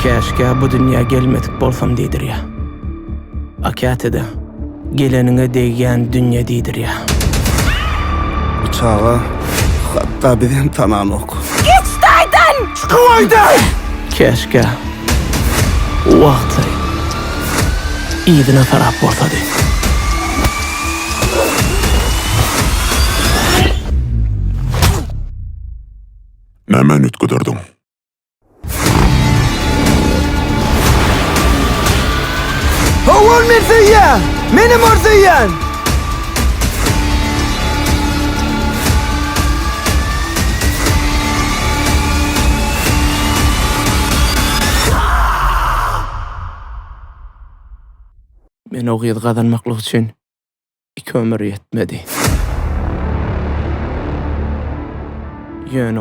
Käşke bu dünya gelmedik bolsam diýdir ya. Akatyda gelenine değgen dünya diýdir ya. Uçağa hatta bizim tananok. Gitstaýdan! Çıkıvaydan! Käşke wagty ýygyna tarap bolsady. Näme ütgüdürdüň? Hawan mersiye! Meni morsiyen! Men o gyýdy gazanmaklyk üçin 2 ömür ýetmedi. Ýöne